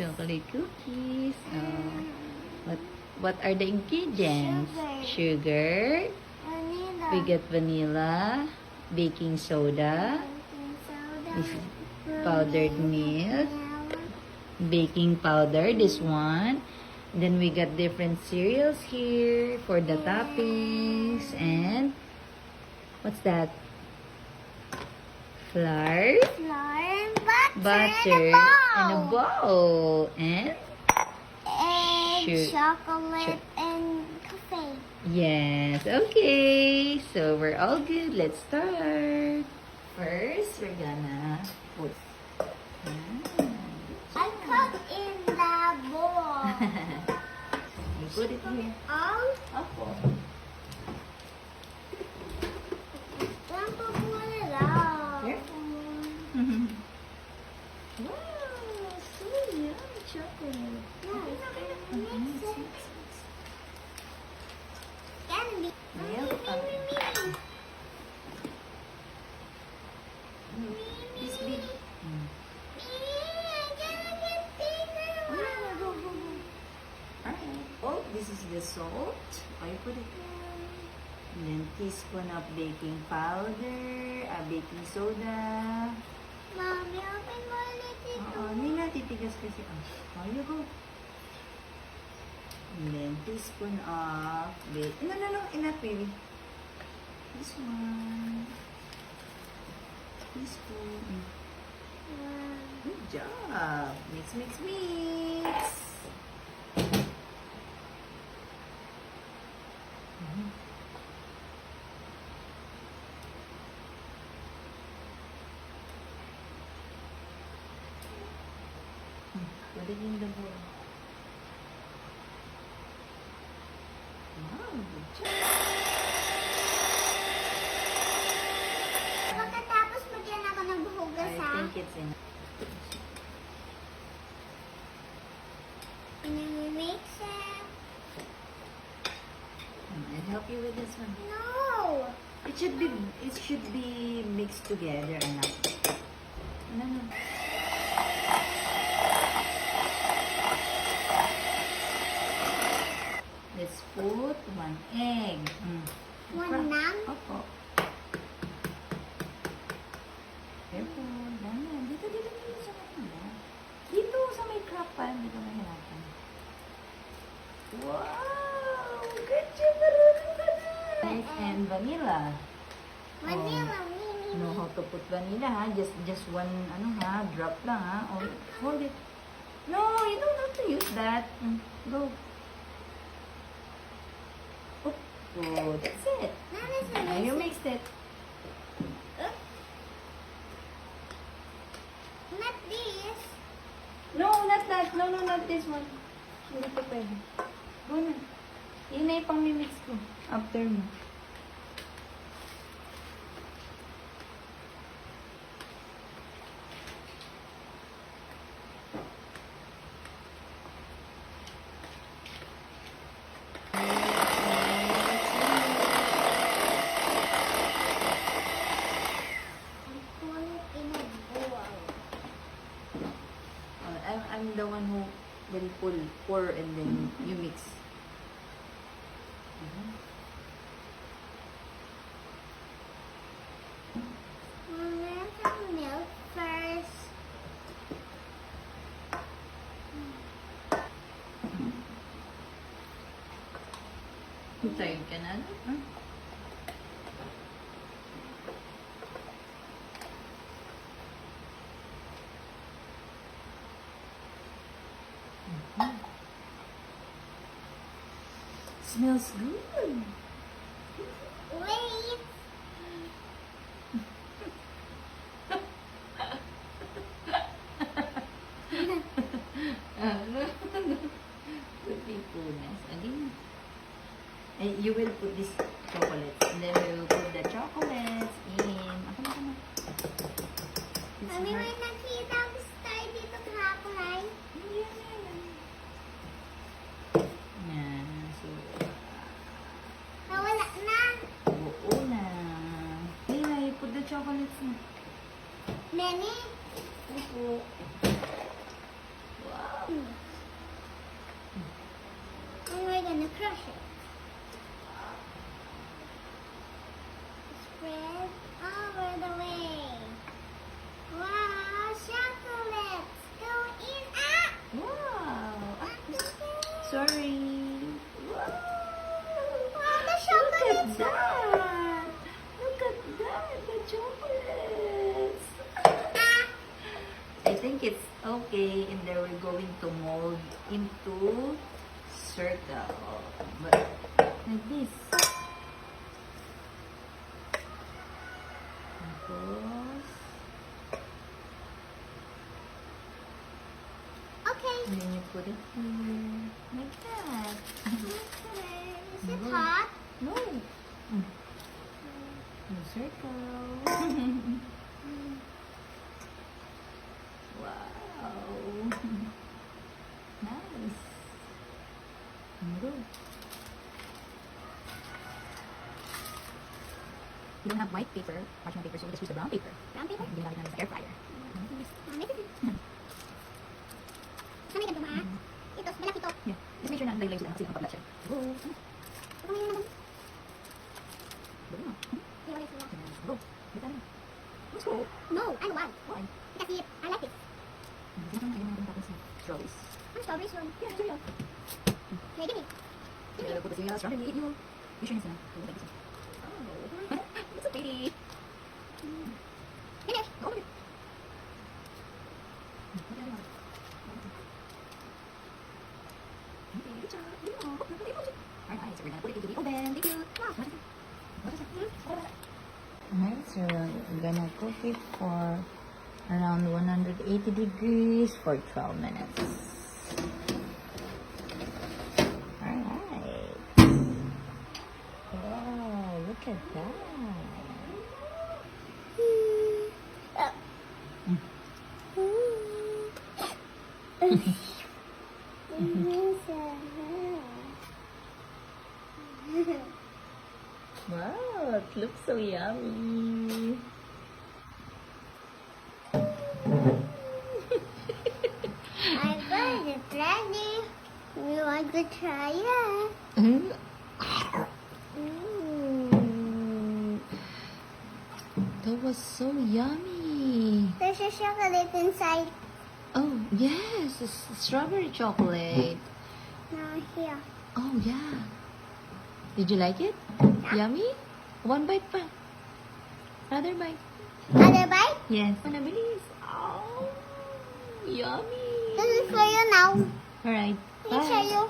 chocolate cookies. What are the ingredients? Sugar. Vanilla. We get vanilla, baking soda, this is powdered milk, baking powder, this one. Then we got different cereals here for the toppings. And what's that? Flour, Flour and butter, and a bowl. And chocolate and coffee. yes, okay. So we're all good. Let's start. First, we're gonna put. I cook in the bowl. You put it here. All? Opo. Don't put it out. Here? Wow, so yummy chocolate. Candy. Milk. This big. Alright. Oh, this is the salt. Oh, you put it. And then teaspoon of baking powder, baking soda. Mommy, open mo ulit ito. Oo, hindi na titigas kasi. Oh, you go. And then teaspoon of no, enough baby. This one. Teaspoon. Good job. Mix, mix, mix. Put it in the bowl. Wow, good job. Pagkatapos magyan ako ng buhugas, I ha? think it's enough. Mix it. I'll help you with this one. No. It should be mixed together enough. No. Let's put 1 egg. One lang? Opo. Careful. Ganyan. Dito sa kanila. Dito sa may crack pan. Dito mahirapan. Wow! Good job! Marunong ka na! Rice and vanilla. Vanilla, mini. Know how to put vanilla, ha? Just one, drop lang, ha? Oh, hold it. No, you don't have to use that. Go. Oh, that's it. Now you mixed it. Not this. No, not that. No, not this one. Hindi pa pwede. Go na. Yun na yung pang-mix ko. After mo. Put it in a bowl. I'm the one who will pour and then you mix. Mama, some milk first. Tired ka na? Huh? Smells good. Wait. Pipunas. Again. And you will put this chocolates. And then we will put the chocolates in. Ako. It's Mami, hard. may nakita ako star dito kahapon ay. Yan. So, Nawala na. buo na. Hey, you put the chocolates na. Nene, Opo. Wow. And we're gonna crush it. Spread over the way. Wow, chocolates go in. Ah! Wow. Okay. Sorry. Wow. Wow, the Look at chocolates. that. Look at that. The chocolates. Ah! I think it's okay. And then we're going to mold into circle. But like this. Tapos, Okay. and then you put it here. Like that. Okay. Is it Mhm. hot? No. No circle. Wow. Nice. Good. We don't have white paper, parchment paper, so we just use the brown paper. Brown paper? Hindi natin ng air fryer. Sanay ka dumaan. Ito, malaki to. Yeah. Just make sure na nalagay sila kasi nakapaglat siya. Go. Ito may naman. Go na. Iwalay sila. Go. Bita na. Let's go. No, I don't want. Why? Kasi I like it. Hindi na kaya natin tapos sa strawberries. Ang strawberries yun. Yeah, ito yun. Okay, give me. You're gonna put the strawberry in you. You sure na? Go like this. Oh. It's so pretty. Finish. Go with it. Okay, good job. Alright, so we're gonna put it into the oven. Thank you. Wow. What is it? Alright, so we're gonna cook it for around 180 degrees for 12 minutes. Alright. Wow, look at that. Wow, it looks so yummy. I got it ready. We want to try it. Mm. That was so yummy. There's a chocolate inside. Oh, yes, it's strawberry chocolate. Now here. Oh, yeah. Did you like it? Yummy? One bite pa. Another bite. Other bite? Yes. Manabilis. Oh, yummy. This is for you now. Alright. Let me show Bye. you.